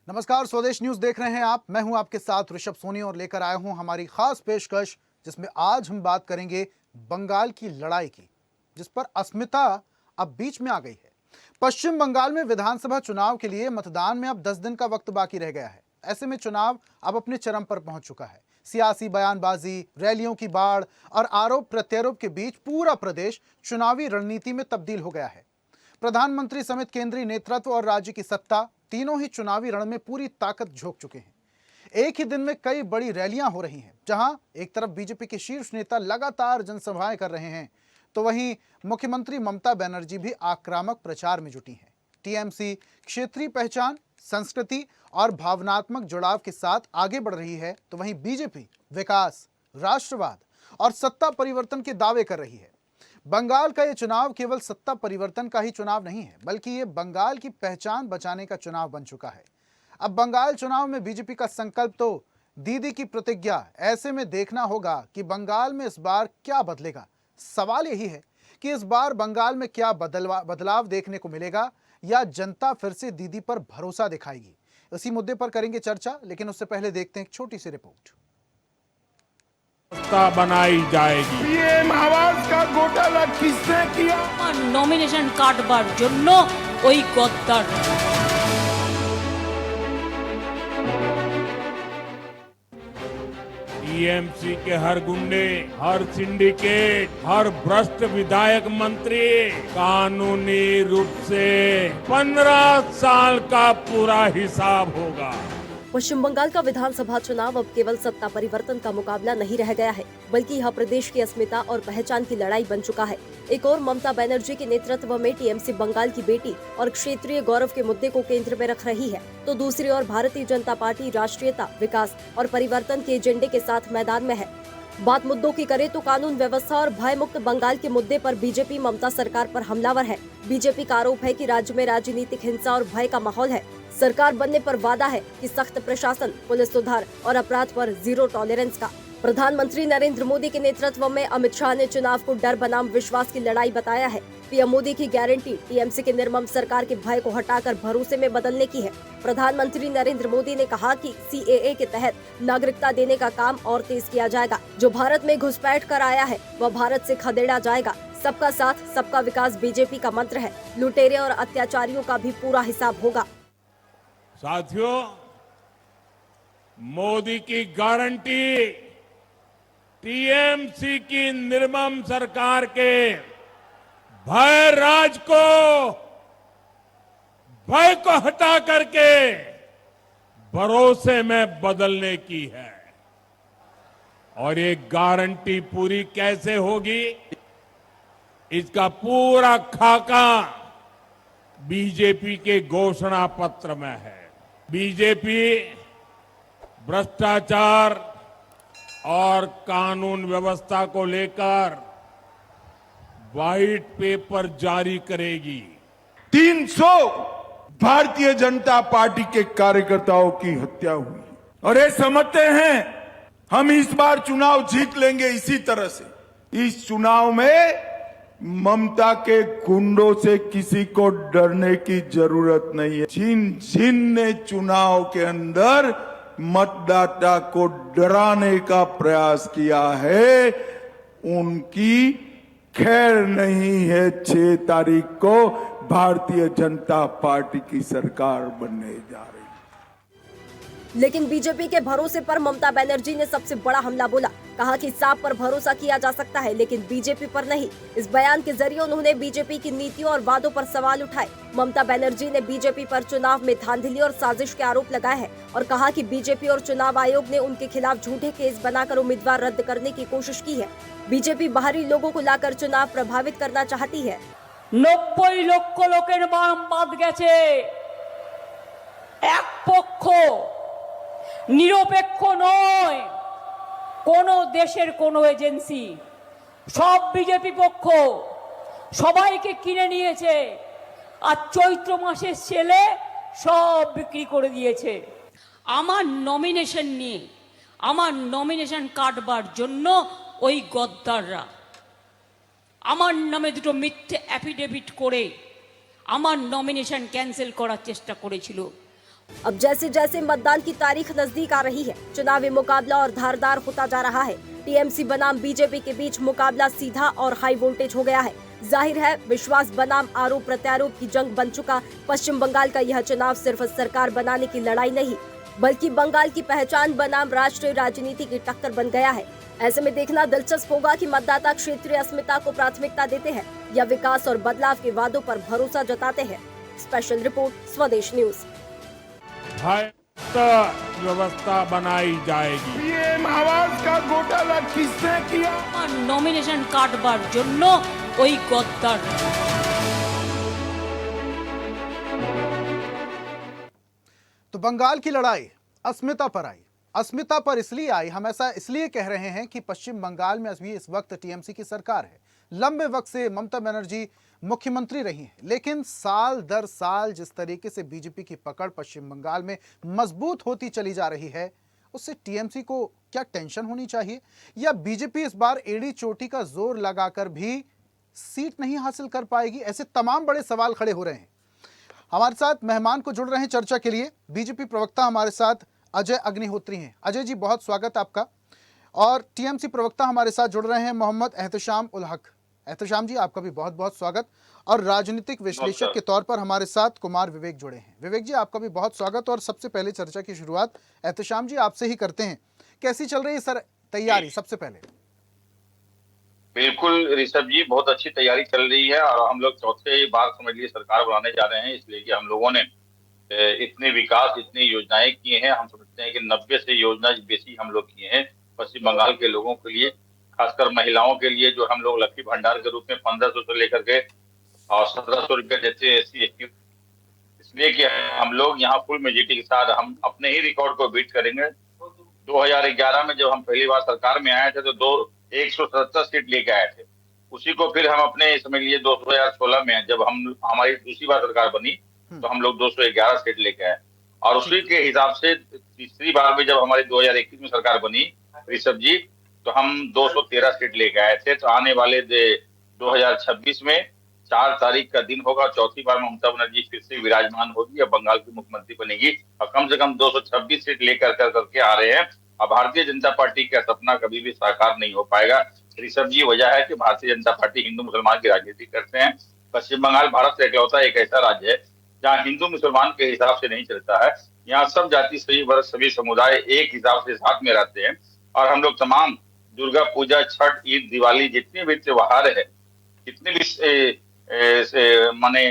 नमस्कार, स्वदेश न्यूज देख रहे हैं आप। मैं हूं आपके साथ ऋषभ सोनी और लेकर आया हूं हमारी खास पेशकश, जिसमें आज हम बात करेंगे बंगाल की लड़ाई की, जिस पर अस्मिता अब बीच में आ गई है। पश्चिम बंगाल में विधानसभा चुनाव के लिए मतदान में अब 10 दिन का वक्त बाकी रह गया है। ऐसे में चुनाव अब अपने चरम पर पहुंच चुका है। सियासी बयानबाजी, रैलियों की बाढ़ और आरोप प्रत्यारोप के बीच पूरा प्रदेश चुनावी रणनीति में तब्दील हो गया है। प्रधानमंत्री समेत केंद्रीय नेतृत्व और राज्य की सत्ता तीनों ही चुनावी रण में पूरी ताकत झोंक चुके हैं। एक ही दिन में कई बड़ी रैलियां हो रही हैं, जहां एक तरफ बीजेपी के शीर्ष नेता लगातार जनसभाएं कर रहे हैं, तो वहीं मुख्यमंत्री ममता बनर्जी भी आक्रामक प्रचार में जुटी हैं। टीएमसी क्षेत्रीय पहचान, संस्कृति और भावनात्मक जुड़ाव के साथ आगे बढ़ रही है, तो वहीं बीजेपी विकास, राष्ट्रवाद और सत्ता परिवर्तन के दावे कर रही है। बंगाल का यह चुनाव केवल सत्ता परिवर्तन का ही चुनाव नहीं है, बल्कि ये बंगाल की पहचान बचाने का चुनाव बन चुका है। अब बंगाल चुनाव में बीजेपी का संकल्प तो दीदी की प्रतिज्ञा। ऐसे में देखना होगा कि बंगाल में इस बार क्या बदलेगा। सवाल यही है कि इस बार बंगाल में क्या बदलाव देखने को मिलेगा, या जनता फिर से दीदी पर भरोसा दिखाएगी। इसी मुद्दे पर करेंगे चर्चा, लेकिन उससे पहले देखते हैं एक छोटी सी रिपोर्ट। बनाई जाएगी। पीएम आवास का घोटाला किसने किया? नॉमिनेशन काटবার জন্য ওই গদ্দার। टीएमसी के हर गुंडे, हर सिंडिकेट, हर भ्रष्ट विधायक मंत्री कानूनी रूप से 15 साल का पूरा हिसाब होगा। पश्चिम बंगाल का विधानसभा चुनाव अब केवल सत्ता परिवर्तन का मुकाबला नहीं रह गया है, बल्कि यह प्रदेश की अस्मिता और पहचान की लड़ाई बन चुका है। एक और ममता बनर्जी के नेतृत्व में टीएमसी बंगाल की बेटी और क्षेत्रीय गौरव के मुद्दे को केंद्र में रख रही है, तो दूसरी ओर भारतीय जनता पार्टी राष्ट्रीयता, विकास और परिवर्तन के एजेंडे के साथ मैदान में है। बात मुद्दों की करें तो कानून व्यवस्था और भय मुक्त बंगाल के मुद्दे पर बीजेपी ममता सरकार पर हमलावर है। बीजेपी का आरोप है कि राज्य में राजनीतिक हिंसा और भय का माहौल है। सरकार बनने पर वादा है कि सख्त प्रशासन, पुलिस सुधार और अपराध पर जीरो टॉलरेंस का। प्रधानमंत्री नरेंद्र मोदी के नेतृत्व में अमित शाह ने चुनाव को डर बनाम विश्वास की लड़ाई बताया है। पीएम मोदी की गारंटी टीएमसी के निर्मम सरकार के भय को हटाकर भरोसे में बदलने की है। प्रधानमंत्री नरेंद्र मोदी ने कहा कि सीएए के तहत नागरिकता देने का काम और तेज किया जाएगा। जो भारत में घुसपैठ कर आया है वह भारत से खदेड़ा जाएगा। सबका साथ, सबका विकास बीजेपी का मंत्र है। लुटेरे और अत्याचारियों का भी पूरा हिसाब होगा। साथियों, मोदी की गारंटी टीएमसी की निर्मम सरकार के भय राज को, भय को हटा करके भरोसे में बदलने की है। और ये गारंटी पूरी कैसे होगी, इसका पूरा खाका बीजेपी के घोषणा पत्र में है। बीजेपी भ्रष्टाचार और कानून व्यवस्था को लेकर व्हाइट पेपर जारी करेगी। 300 भारतीय जनता पार्टी के कार्यकर्ताओं की हत्या हुई और ये समझते हैं हम इस बार चुनाव जीत लेंगे। इसी तरह से इस चुनाव में ममता के गुंडों से किसी को डरने की जरूरत नहीं है। जिन ने चुनाव के अंदर मतदाता को डराने का प्रयास किया है, उनकी खैर नहीं है। 6 तारीख को भारतीय जनता पार्टी की सरकार बनने जा रही है। लेकिन बीजेपी के भरोसे पर ममता बनर्जी ने सबसे बड़ा हमला बोला। कहा कि सांप पर भरोसा किया जा सकता है, लेकिन बीजेपी पर नहीं। इस बयान के जरिए उन्होंने बीजेपी की नीतियों और वादों पर सवाल उठाए। ममता बनर्जी ने बीजेपी पर चुनाव में धांधली और साजिश के आरोप लगाए हैं और कहा कि बीजेपी और चुनाव आयोग ने उनके खिलाफ झूठे केस बनाकर उम्मीदवार रद्द करने की कोशिश की है। बीजेपी बाहरी लोगों को लाकर चुनाव प्रभावित करना चाहती है। 90 লক্ষ লোকের নাম বাদ গেছে। এক পক্ষ নিরপেক্ষ নয় কোনো দেশের কোনো এজেন্সি, সব বিজেপি পক্ষ সবাইকে কিনে নিয়েছে আর চৈত্র মাসের সেলে সব বিক্রি করে দিয়েছে। আমার নমিনেশন নিয়ে, আমার নমিনেশন কাটবার জন্য ওই গদ্দাররা আমার নামে দুটো মিথ্যে অ্যাফিডেভিট করে আমার নমিনেশন ক্যান্সেল করার চেষ্টা করেছিল। अब जैसे जैसे मतदान की तारीख नजदीक आ रही है, चुनावी मुकाबला और धारदार होता जा रहा है। टीएमसी बनाम बीजेपी के बीच मुकाबला सीधा और हाई वोल्टेज हो गया है। जाहिर है, विश्वास बनाम आरोप प्रत्यारोप की जंग बन चुका पश्चिम बंगाल का यह चुनाव सिर्फ सरकार बनाने की लड़ाई नहीं, बल्कि बंगाल की पहचान बनाम राष्ट्रीय राजनीति की टक्कर बन गया है। ऐसे में देखना दिलचस्प होगा कि मतदाता क्षेत्रीय अस्मिता को प्राथमिकता देते हैं या विकास और बदलाव के वादों पर भरोसा जताते हैं। स्पेशल रिपोर्ट, स्वदेश न्यूज। व्यवस्था बनाई जाएगी। पीएम आवास का घोटाला किसने किया? নমিনেশন কাটবার জন্য ওই গদ্দার। तो बंगाल की लड़ाई अस्मिता पर आई। अस्मिता पर इसलिए आई, हम ऐसा इसलिए कह रहे हैं कि पश्चिम बंगाल में अभी इस वक्त टीएमसी की सरकार है। लंबे वक्त से ममता बनर्जी मुख्यमंत्री रही हैं, लेकिन साल दर साल जिस तरीके से बीजेपी की पकड़ पश्चिम बंगाल में मजबूत होती चली जा रही है, उससे टीएमसी को क्या टेंशन होनी चाहिए, या बीजेपी इस बार एड़ी चोटी का जोर लगाकर भी सीट नहीं हासिल कर पाएगी? ऐसे तमाम बड़े सवाल खड़े हो रहे हैं। हमारे साथ मेहमान को जुड़ रहे हैं चर्चा के लिए। बीजेपी प्रवक्ता हमारे साथ अजय अग्निहोत्री हैं। अजय जी, बहुत स्वागत आपका। और टीएमसी प्रवक्ता हमारे साथ जुड़ रहे हैं मोहम्मद एहतशाम उल हक। एहतशाम जी, आपका भी बहुत बहुत स्वागत। और राजनीतिक विश्लेषक के तौर पर हमारे साथ कुमार विवेक जुड़े हैं। विवेक जी, आपका भी बहुत स्वागत। और सबसे पहले चर्चा की शुरुआत एहतशाम जी आपसे ही करते हैं। कैसी चल रही है सर तैयारी? सबसे पहले बिल्कुल ऋषभ जी, बहुत अच्छी तैयारी चल रही है और हम लोग चौथे बार समझ लिए सरकार बनाने जा रहे हैं, इसलिए कि हम लोगों ने इतने विकास, इतनी योजनाएं किए हैं। हम समझते हैं कि 90 से योजना बेसी हम लोग किए हैं पश्चिम बंगाल के लोगों के लिए, खासकर महिलाओं के लिए, जो हम लोग लक्ष्मी भंडार के रूप में 1500 से लेकर के और 1700 रुपये देते हैं SC ST। इसलिए कि हम लोग यहाँ फुल मेजोरिटी के साथ हम अपने ही रिकॉर्ड को बीट करेंगे। 2011 में जब हम पहली बार सरकार में आए थे तो 177 सीट लेके आए थे। उसी को फिर हम अपने समझ लिए 2016 में जब हमारी दूसरी बार सरकार बनी तो हम लोग 211 सीट लेके आए। और उसी के हिसाब से तीसरी बार में जब हमारी 2021 में सरकार बनी ऋषभ जी, तो हम 213 सीट लेके आए थे। तो आने वाले 2026 में 4 तारीख का दिन होगा, चौथी बार ममता बनर्जी फिर से विराजमान होगी या बंगाल की मुख्यमंत्री बनेगी और कम से कम 226 सीट लेकर करके आ रहे हैं। अब भारतीय जनता पार्टी का सपना कभी भी साकार नहीं हो पाएगा ऋषभ जी। वजह है कि भारतीय जनता पार्टी हिंदू मुसलमान की राजनीति करते हैं। पश्चिम बंगाल भारत से इकलौता एक ऐसा राज्य है जहाँ हिंदू मुसलमान के हिसाब से नहीं चलता है। यहाँ सब जाति, सभी वर्ग, सभी समुदाय एक हिसाब से साथ में रहते हैं। और हम लोग तमाम दुर्गा पूजा, छठ, ईद, दिवाली, जितने भी त्योहार है, जितने भी माने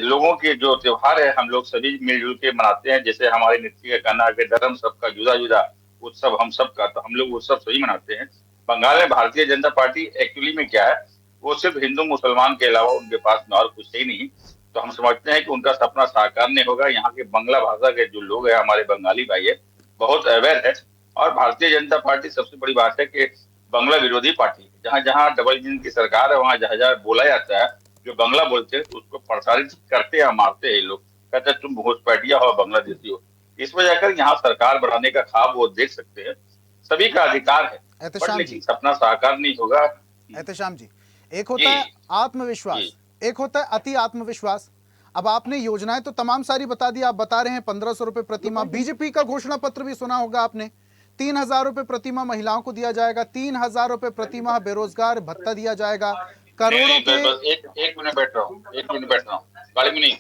लोगों के जो त्योहार है, हम लोग सभी मिलजुल के मनाते हैं। जैसे हमारे नृत्य का कहना है कि धर्म सबका जुदा जुदा, उत्सव हम सब का, तो हम लोग उत्सव सभी मनाते हैं। बंगाल में भारतीय जनता पार्टी एक्चुअली में क्या है, वो सिर्फ हिंदू मुसलमान के अलावा उनके पास और कुछ ही नहीं। तो हम समझते हैं कि उनका सपना साकार नहीं होगा। यहाँ के बांग्ला भाषा के जो लोग हैं, हमारे बंगाली भाई है, बहुत अवेयर है। और भारतीय जनता पार्टी सबसे बड़ी बात है कि बांग्ला विरोधी पार्टी है। जहाँ जहाँ डबल इंजन की सरकार है, वहाँ जहाँ जहाँ बोला जाता है, जो बांग्ला बोलते हैं तो उसको प्रसारित करते हैं, मारते हैं लोग, कहते हैं तुम घुसपैठिया हो, बांग्लादेशी हो। इस वजह कर यहाँ सरकार बनाने का ख्वाब वो देख सकते हैं, सभी का अधिकार है, लेकिन सपना साकार नहीं होगा। एहतशाम जी, एक होता है आत्मविश्वास, एक होता है अति आत्मविश्वास। अब आपने योजनाएं तो तमाम सारी बता दी, आप बता रहे हैं 1500 रुपए प्रतिमाह। बीजेपी का घोषणा पत्र भी सुना होगा आपने, 3000 रुपए प्रतिमाह महिलाओं को दिया जाएगा, 3000 रुपए प्रतिमाह बेरोजगार भत्ता दिया जाएगा, करोड़ों के। एक मिनट बैठ रहा हूँ गाड़ी में नहीं।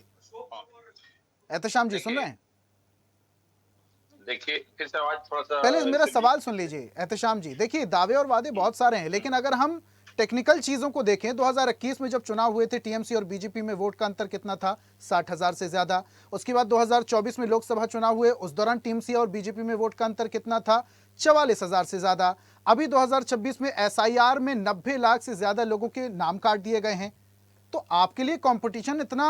एहतशाम जी सुन रहे हैं? देखिए फिर से आवाज थोड़ा सा, पहले मेरा सवाल सुन लीजिए एहतशाम जी। देखिए, दावे और वादे बहुत सारे हैं, लेकिन अगर हम टेक्निकल चीजों को देखें, 2021 में जब चुनाव हुए थे, टीएमसी और बीजेपी में वोट का अंतर कितना था? 60,000 से ज्यादा। उसके बाद 2024 में लोकसभा चुनाव हुए, उस दौरान टीएमसी और बीजेपी में वोट का अंतर कितना था? 44,000 से ज्यादा। अभी 2026 में SIR में 90 लाख से ज्यादा लोगों के नाम काट दिए गए हैं। तो आपके लिए कंपटीशन इतना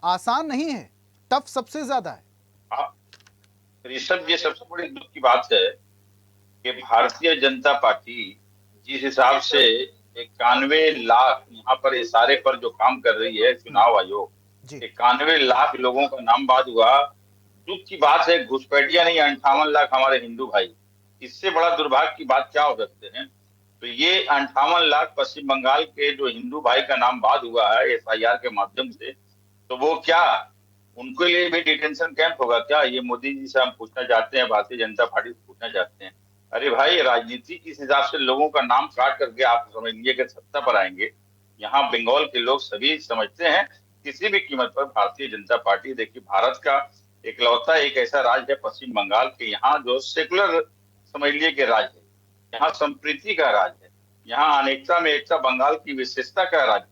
आसान नहीं है, टफ सबसे ज्यादा है। ऋषभ, ये सबसे बड़ी दुख की बात है कि भारतीय जनता पार्टी जिस हिसाब से 91 लाख यहाँ पर इशारे पर जो काम कर रही है, चुनाव आयोग 91 लाख लोगों का नाम बाद हुआ। दुख की बात है, घुसपैठिया नहीं, 58 लाख हमारे हिंदू भाई। इससे बड़ा दुर्भाग्य की बात क्या हो सकते हैं? तो ये 58 लाख पश्चिम बंगाल के जो हिंदू भाई का नाम बाद हुआ है SIR के माध्यम से, तो वो क्या उनके लिए भी डिटेंशन कैंप होगा क्या? ये मोदी जी से हम पूछना चाहते हैं, भारतीय जनता पार्टी से पूछना चाहते हैं। अरे भाई, राजनीति किस हिसाब से लोगों का नाम काट करके आप समझ लीजिए कि सत्ता पर आएंगे। यहाँ बंगाल के लोग सभी समझते हैं किसी भी कीमत पर भारतीय जनता पार्टी, देखिए भारत का इकलौता एक ऐसा राज्य है पश्चिम बंगाल के, यहाँ जो सेकुलर समझ लीजिए कि राज्य है, यहाँ संप्रीति का राज है, यहाँ अनेकता में एकता बंगाल की विशेषता का राज है।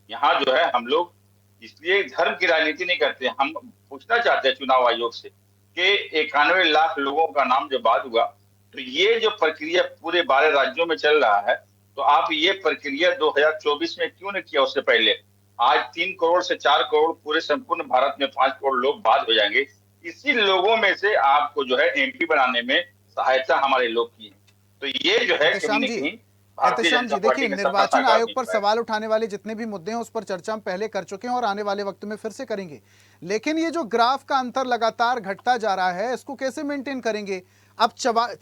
यहाँ जो है हम लोग इसलिए धर्म की राजनीति नहीं करते। हम पूछना चाहते हैं चुनाव आयोग से कि 91 लाख लोगों का नाम जो बाद हुआ, तो ये जो प्रक्रिया पूरे 12 राज्यों में चल रहा है, तो आप ये प्रक्रिया 2024 में क्यों नहीं किया उससे पहले? आज 3 करोड़ से 4 करोड़ पूरे संपूर्ण भारत में 5 करोड़ लोग बाद हो जाएंगे। इसी लोगों में से आपको जो है एमपी बनाने में सहायता हमारे लोग की है। तो ये जो है कहीं न कहीं एहतेशाम जी, देखिए निर्वाचन आयोग पर सवाल उठाने वाले जितने भी मुद्दे हैं उस पर चर्चा हम पहले कर चुके हैं और आने वाले वक्त में फिर से करेंगे। लेकिन ये जो ग्राफ का अंतर लगातार घटता जा रहा है, इसको कैसे मेंटेन करेंगे? अब 60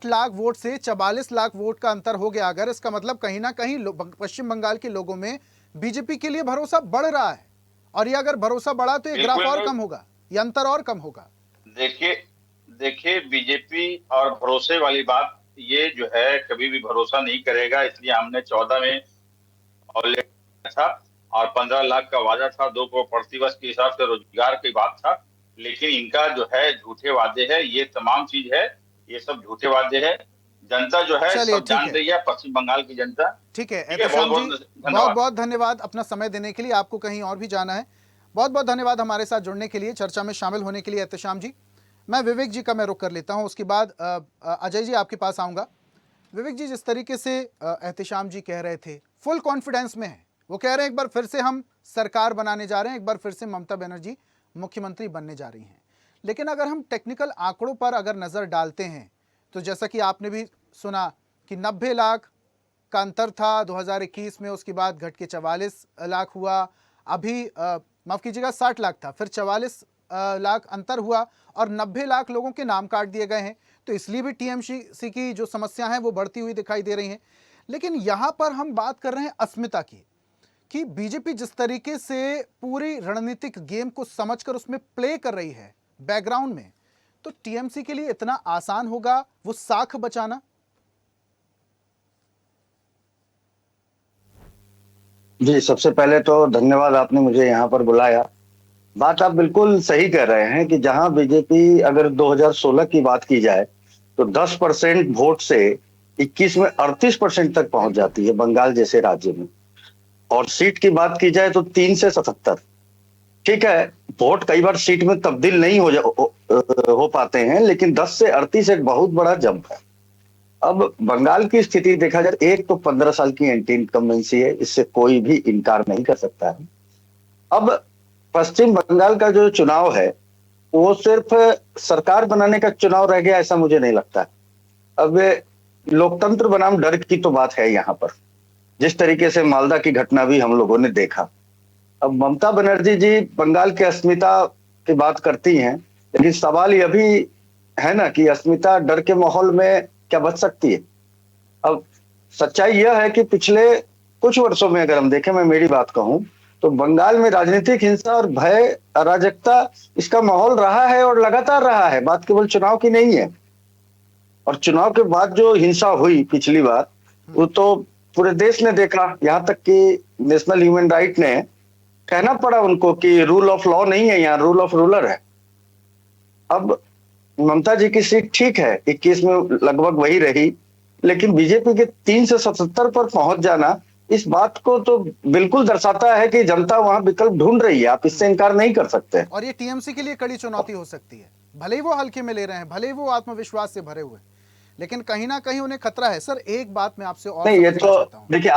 लाख वोट से 44 लाख वोट का अंतर हो गया। अगर इसका मतलब कहीं ना कहीं पश्चिम बंगाल के लोगों में बीजेपी के लिए भरोसा बढ़ रहा है, और ये अगर भरोसा बढ़ा तो ये ग्राफ और कम होगा, ये अंतर और कम होगा। देखिए बीजेपी और भरोसे वाली बात, ये जो है कभी भी भरोसा नहीं करेगा। इसलिए हमने 14 में था और 15 लाख का वादा था, 2 करोड़ प्रतिवर्ष के हिसाब से रोजगार की बात था। लेकिन इनका जो है झूठे वादे है, ये तमाम चीज है, ये सब झूठे वादे है। जनता जो है सब जान रही है, पश्चिम बंगाल की जनता। ठीक है एहतेशाम जी, बहुत बहुत धन्यवाद अपना समय देने के लिए। आपको कहीं और भी जाना है, बहुत बहुत धन्यवाद हमारे साथ जुड़ने के लिए, चर्चा में शामिल होने के लिए एहतेशाम जी। मैं विवेक जी का मैं रुख कर लेता हूं, उसके बाद अजय जी आपके पास आऊंगा। विवेक जी, जिस तरीके से एहतेशाम जी कह रहे थे, फुल कॉन्फिडेंस में है, वो कह रहे हैं एक बार फिर से हम सरकार बनाने जा रहे हैं, एक बार फिर से ममता बनर्जी मुख्यमंत्री बनने जा रही हैं। लेकिन अगर हम टेक्निकल आंकड़ों पर अगर नज़र डालते हैं तो जैसा कि आपने भी सुना कि 90 लाख का अंतर था 2021 में, उसके बाद घट के 44 लाख हुआ, अभी माफ़ कीजिएगा 60 लाख था, फिर 44 लाख अंतर हुआ और 90 लाख लोगों के नाम काट दिए गए हैं। तो इसलिए भी टीएमसी की जो समस्या है वो बढ़ती हुई दिखाई दे रही हैं। लेकिन यहाँ पर हम बात कर रहे हैं अस्मिता की, कि बीजेपी जिस तरीके से पूरी रणनीतिक गेम को समझकर उसमें प्ले कर रही है बैकग्राउंड में, तो टीएमसी के लिए इतना आसान होगा वो साख बचाना? जी, सबसे पहले तो धन्यवाद, आपने मुझे यहाँ पर बुलाया। बात आप बिल्कुल सही कह रहे हैं कि जहां बीजेपी अगर 2016 की बात की जाए तो 10% वोट से 21 में 38% तक पहुंच जाती है बंगाल जैसे राज्य में, और सीट की बात की जाए तो 3 से 77। ठीक है, वोट कई बार सीट में तब्दील नहीं हो पाते हैं, लेकिन 10 से 38 एक बहुत बड़ा जंप है। अब बंगाल की स्थिति देखा जाए, एक तो 15 साल की एंटी इनकम्बेंसी है, इससे कोई भी इनकार नहीं कर सकता है। अब पश्चिम बंगाल का जो चुनाव है वो सिर्फ सरकार बनाने का चुनाव रह गया, ऐसा मुझे नहीं लगता। अब लोकतंत्र बनाम डर की तो बात है यहाँ पर, जिस तरीके से मालदा की घटना भी हम लोगों ने देखा। अब ममता बनर्जी जी बंगाल की अस्मिता की बात करती हैं, लेकिन सवाल यह भी है ना कि अस्मिता डर के माहौल में क्या बच सकती है? अब सच्चाई यह है कि पिछले कुछ वर्षों में अगर हम देखें, मैं मेरी बात कहूं तो बंगाल में राजनीतिक हिंसा और भय, अराजकता, इसका माहौल रहा है और लगातार रहा है। बात केवल चुनाव की नहीं है। और चुनाव के बाद जो हिंसा हुई पिछली बार, वो तो पूरे देश ने देखा, यहाँ तक कि नेशनल ह्यूमन राइट ने कहना पड़ा उनको कि रूल ऑफ लॉ नहीं है, यहाँ रूल ऑफ रूलर है। अब ममता जी की सीट ठीक है 21 में लगभग वही रही, लेकिन बीजेपी के 3 से 77 पर पहुंच जाना इस बात को तो बिल्कुल दर्शाता है कि जनता वहां विकल्प ढूंढ रही है। आप इससे इनकार नहीं कर सकते। और ये टीएमसी के लिए कड़ी चुनौती हो सकती है, भले ही वो हल्के में ले रहे हैं, भले ही वो आत्मविश्वास से भरे हुए, लेकिन कहीं ना कहीं उन्हें खतरा है। सर एक बात मैं आपसे और नहीं, ये तो देखिए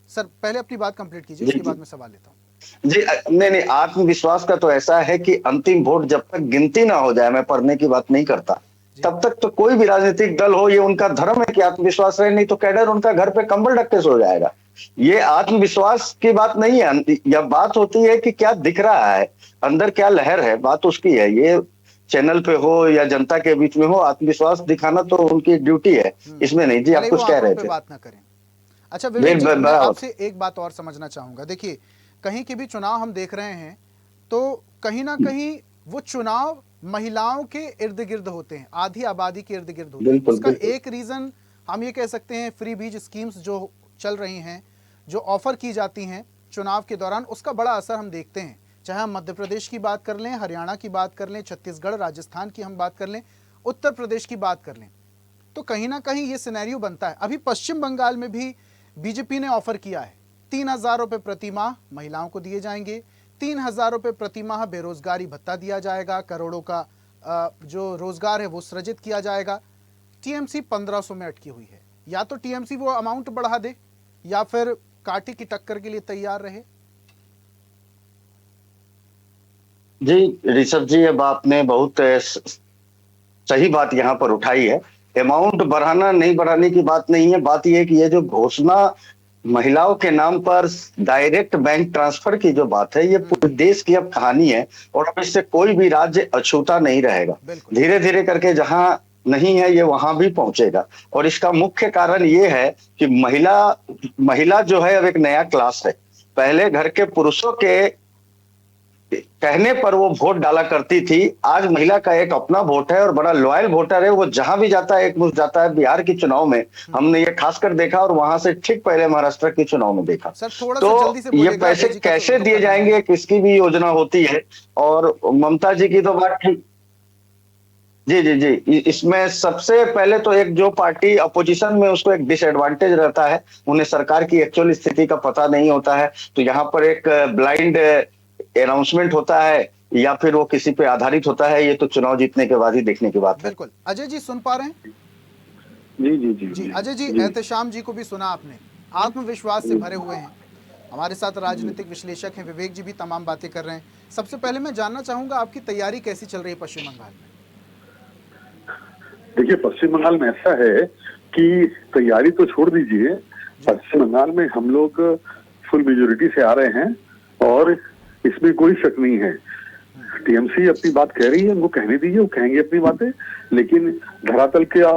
सर पहले अपनी बात कंप्लीट कीजिए, उसके बाद मैं सवाल लेता हूँ। जी नहीं, आत्मविश्वास का तो ऐसा है कि अंतिम वोट जब तक गिनती ना हो जाए, मैं पढ़ने की बात नहीं करता, तब तक तो कोई भी राजनीतिक दल हो, ये उनका धर्म है कि आत्मविश्वास रहे, नहीं तो कैडर उनका घर पे कंबल ढक के सो जाएगा। ये आत्मविश्वास की बात नहीं है, यह बात होती है कि क्या दिख रहा है अंदर, क्या लहर है, बात उसकी है। ये चैनल पे हो या जनता के बीच में हो, आत्मविश्वास दिखाना तो उनकी ड्यूटी है, इसमें नहीं। जी आप कुछ कह रहे थे। बात ना करें। अच्छा विवेक जी, मैं बराबर। आपसे एक बात और समझना चाहूंगा। देखिए, कहीं के भी चुनाव हम देख रहे हैं तो कहीं ना कहीं वो चुनाव महिलाओं के इर्द गिर्द होते हैं, आधी आबादी के इर्द गिर्द होते हैं। बिल्कुल उसका बिल्कुल। एक रीजन हम ये कह सकते हैं, फ्री बीज स्कीम्स जो चल रही हैं, जो ऑफर की जाती हैं चुनाव के दौरान, उसका बड़ा असर हम देखते हैं। चाहे हम मध्य प्रदेश की बात कर लें, हरियाणा की बात कर लें, छत्तीसगढ़, राजस्थान की हम बात कर लें, उत्तर प्रदेश की बात कर लें, तो कहीं ना कहीं ये सिनेरियो बनता है। अभी पश्चिम बंगाल में भी बीजेपी ने ऑफर किया है, 3,000 रुपये प्रति माह महिलाओं को दिए जाएंगे, 3,000 रुपये प्रति माह बेरोजगारी भत्ता दिया जाएगा, करोड़ों का जो रोजगार है वो सृजित किया जाएगा। टीएमसी 1500 में अटकी हुई है। या तो टीएमसी वो अमाउंट बढ़ा दे या फिर कांटे की टक्कर के लिए तैयार रहे। जी ऋषभ जी, अब आपने बहुत सही बात यहाँ पर उठाई है। अमाउंट बढ़ाना नहीं बढ़ाने की बात नहीं है, बात यह है कि ये जो घोषणा महिलाओं के नाम पर डायरेक्ट बैंक ट्रांसफर की जो बात है, ये पूरे देश की अब कहानी है और अब इससे कोई भी राज्य अछूता नहीं रहेगा। धीरे धीरे करके जहां नहीं है ये वहां भी पहुंचेगा। और इसका मुख्य कारण ये है कि महिला जो है अब एक नया क्लास है। पहले घर के पुरुषों के कहने पर वो वोट डाला करती थी, आज महिला का एक अपना वोट है और बड़ा लॉयल वोटर है। वो जहां भी जाता है एकमुश्त जाता है। बिहार के चुनाव में हमने ये खासकर देखा और वहां से ठीक पहले महाराष्ट्र के चुनाव में देखा। तो ये पैसे कैसे दिए जाएंगे, किसकी भी योजना होती है। और ममता जी की तो बात ठीक। जी जी जी, इसमें सबसे पहले तो एक जो पार्टी अपोजिशन में, उसको एक डिसएडवांटेज रहता है, उन्हें सरकार की एक्चुअल स्थिति का पता नहीं होता है। तो यहाँ पर एक ब्लाइंड अनाउंसमेंट होता है या फिर वो किसी पे आधारित होता है, ये तो चुनाव जीतने के बाद ही देखने की बात है। बिल्कुल। अजय जी सुन पा रहे हैं? जी जी जी जी अजय जी, एहतेशाम जी को भी सुना आपने, आत्मविश्वास से भरे हुए हैं। हमारे साथ राजनीतिक विश्लेषक हैं विवेक जी भी तमाम बातें कर रहे हैं। सबसे पहले मैं जानना चाहूंगा आपकी तैयारी कैसी चल रही है पश्चिम बंगाल में? देखिए, पश्चिम बंगाल में ऐसा है कि तैयारी तो छोड़ दीजिए, पश्चिम बंगाल में हम लोग फुल मेजोरिटी से आ रहे हैं और इसमें कोई शक नहीं है। टीएमसी अपनी बात कह रही है, उनको कहने दीजिए, वो कहेंगे अपनी बातें। लेकिन धरातल का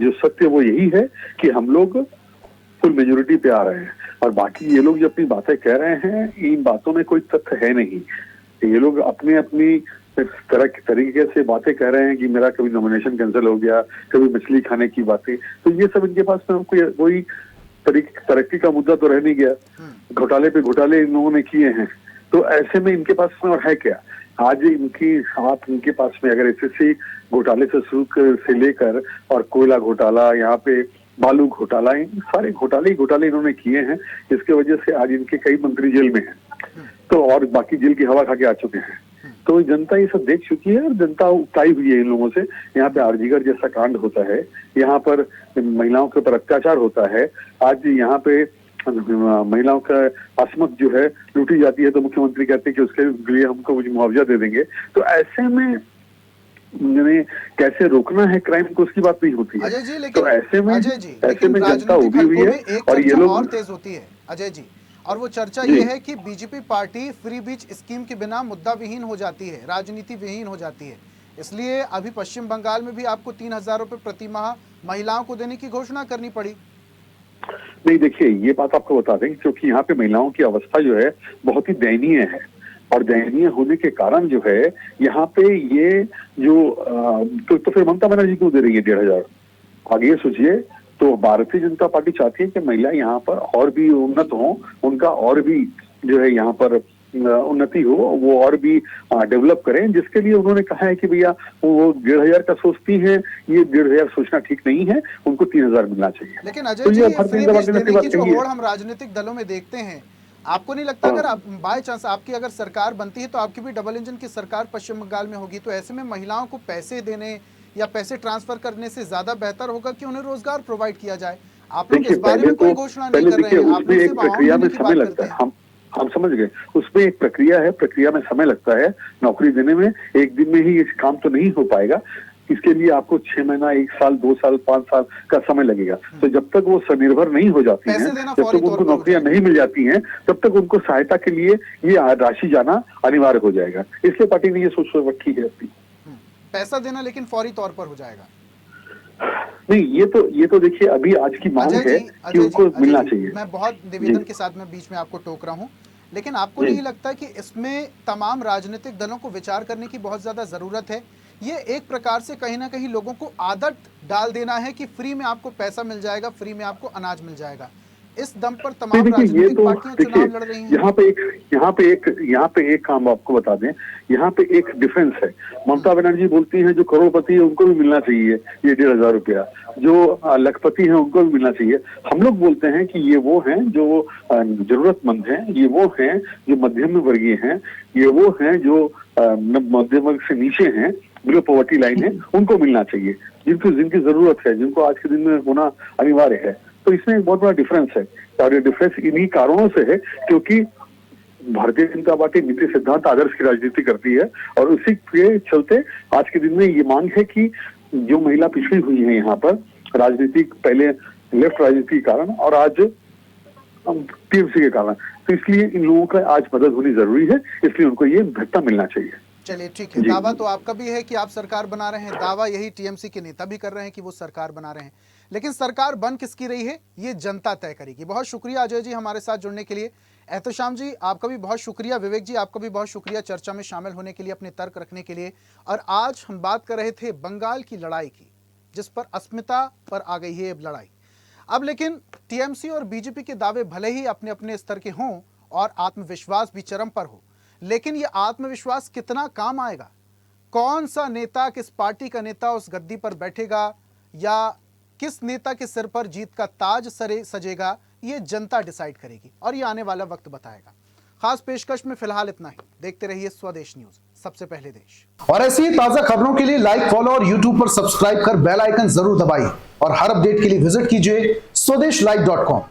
जो सत्य वो यही है कि हम लोग फुल मेजोरिटी पे आ रहे हैं। और बाकी ये लोग जो अपनी बातें कह रहे हैं, इन बातों में कोई तथ्य है नहीं। ये लोग अपने अपनी तरीके से बातें कह रहे हैं कि मेरा कभी नॉमिनेशन कैंसिल हो गया, कभी मछली खाने की बातें। तो ये सब इनके पास में कोई तरक्की का मुद्दा तो रह नहीं गया। घोटाले पे घोटाले इन लोगों ने किए हैं, तो ऐसे में इनके पास में और है क्या। आज इनके पास में अगर एसएससी घोटाले से लेकर और कोयला घोटाला, यहाँ पे बालू घोटाला, इन सारे घोटाले इन्होंने किए हैं, जिसकी वजह से आज इनके कई मंत्री जेल में हैं। तो और बाकी जेल की हवा खा के आ चुके हैं। तो जनता ये सब देख चुकी है और जनता उकताई हुई है इन लोगों से। यहाँ पे आरजीगर जैसा कांड होता है, यहाँ पर महिलाओं के ऊपर अत्याचार होता है, आज यहाँ पे महिलाओं का असमत जो है लूटी जाती है, तो मुख्यमंत्री कहते हैं कि उसके लिए हमको कुछ मुआवजा दे देंगे। तो ऐसे में कैसे रोकना है क्राइम को, उसकी बात नहीं होती है। तो ऐसे में जनता उगी हुई है और ये लोग और तेज होती है अजय जी। और वो चर्चा ये है कि बीजेपी पार्टी फ्री बीज स्कीम के बिना मुद्दा विहीन हो जाती है, राजनीति विहीन हो जाती है। इसलिए अभी पश्चिम बंगाल में भी आपको 3,000 रुपये प्रति माह महिलाओं को देने की घोषणा करनी पड़ी। नहीं, देखिए ये बात आपको बता दें, क्योंकि यहाँ पे महिलाओं की अवस्था जो है बहुत ही दयनीय है। और दयनीय होने के कारण जो है यहाँ पे ये जो तो फिर ममता बनर्जी क्यों दे रही है 1,500? आगे सोचिए। तो भारतीय जनता पार्टी चाहती है कि महिला यहाँ पर और भी उन्नत हो, उनका और भी जो है यहाँ पर उन्नति हो, वो और भी डेवलप करें, जिसके लिए उन्होंने कहा है कि भैया वो 1,500 का सोचती है, ये 1,500 सोचना ठीक नहीं है, उनको 3,000 मिलना चाहिए। लेकिन अजय जी, ये फ्री बीज देने की जो होड़ हम राजनीतिक दलों में देखते हैं, आपको नहीं लगता अगर बाय चांस आपकी अगर सरकार बनती है तो आपकी भी डबल इंजन की सरकार पश्चिम बंगाल में होगी, तो ऐसे में महिलाओं को पैसे देने या पैसे ट्रांसफर करने से ज्यादा बेहतर होगा कि उन्हें रोजगार प्रोवाइड किया जाए? आप लोग इस बारे में कोई घोषणा नहीं कर रहे हैं। आप लोग सिर्फ प्रक्रिया में समय लगता है, हम समझ गए। उसमें एक प्रक्रिया है, प्रक्रिया में समय लगता है। नौकरी देने में एक दिन में ही इस काम तो नहीं हो पाएगा। इसके लिए आपको 6 महीना, 1 साल, 2 साल, 5 साल का समय लगेगा। तो जब तक वो स्वनिर्भर नहीं हो जाती हैं, जब तक उनको नौकरियां नहीं मिल जाती हैं, तब तक उनको सहायता के लिए ये राशि जाना अनिवार्य हो जाएगा। इसलिए पार्टी ने ये सोच रखी है अपनी। पैसा देना लेकिन फौरी तौर पर हो जाएगा। नहीं, ये तो देखिए अभी आज की मांग है कि उनको मिलना चाहिए। मैं बहुत निवेदन के साथ में बीच में आपको टोक रहा हूँ, लेकिन आपको नहीं लगता कि इसमें तमाम राजनीतिक दलों को विचार करने की बहुत ज्यादा जरूरत है? ये एक प्रकार से कहीं ना कहीं लोगों को आदत डाल देना है कि फ्री में आपको पैसा मिल जाएगा, फ्री में आपको अनाज मिल जाएगा। इस दम पर तमाम राजनीतिक पार्टियां चुनाव लड़ रही हैं। यहाँ पे एक काम आपको बता दें, यहाँ पे एक डिफरेंस है। ममता बनर्जी बोलती हैं जो करोड़पति है उनको भी मिलना चाहिए ये 1,500 रुपया, जो लखपति हैं उनको भी मिलना चाहिए। हम लोग बोलते हैं कि ये वो हैं जो जरूरतमंद हैं, ये वो हैं जो मध्यम वर्गीय हैं, ये वो हैं जो मध्यम वर्ग से नीचे हैं, बिलो पॉवर्टी लाइन है, उनको मिलना चाहिए, जिनकी जरूरत है, जिनको आज के दिन में होना अनिवार्य है। तो इसमें एक बहुत बड़ा डिफरेंस है, और ये डिफरेंस इन्हीं कारणों से है क्योंकि भारतीय जनता पार्टी नीति सिद्धांत आदर्श की राजनीति करती है, और उसी के चलते आज के दिन में ये मांग है कि जो महिला पिछड़ी हुई है यहाँ पर राजनीति, पहले लेफ्ट राजनीति के कारण और आज टीएमसी के कारण, तो इसलिए इन लोगों का आज मदद होनी जरूरी है, इसलिए उनको ये भत्ता मिलना चाहिए। चलिए ठीक है, दावा तो आपका भी है कि आप सरकार बना रहे हैं, दावा यही टीएमसी के नेता भी कर रहे हैं कि वो सरकार बना रहे हैं, लेकिन सरकार बन किसकी रही है ये जनता तय करेगी। बहुत शुक्रिया अजय जी हमारे साथ जुड़ने के लिए। एहतशाम जी आपका भी बहुत शुक्रिया, विवेक जी आपका भी बहुत शुक्रिया चर्चा में शामिल होने के लिए, अपने तर्क रखने के लिए। और आज हम बात कर रहे थे बंगाल की लड़ाई की, जिस पर अस्मिता पर आ गई है अब लड़ाई। अब लेकिन टीएमसी और बीजेपी के दावे भले ही अपने अपने स्तर के हों और आत्मविश्वास भी चरम पर हो, लेकिन ये आत्मविश्वास कितना काम आएगा? कौन सा नेता, किस पार्टी का नेता उस गद्दी पर बैठेगा, या किस नेता के सिर पर जीत का ताज सजेगा, ये जनता डिसाइड करेगी और ये आने वाला वक्त बताएगा। खास पेशकश में फिलहाल इतना ही। देखते रहिए स्वदेश न्यूज, सबसे पहले देश। और ऐसी ही ताजा खबरों के लिए लाइक, फॉलो और यूट्यूब पर सब्सक्राइब कर बेल आइकन जरूर दबाइए, और हर अपडेट के लिए विजिट कीजिए स्वदेशलाइव.com।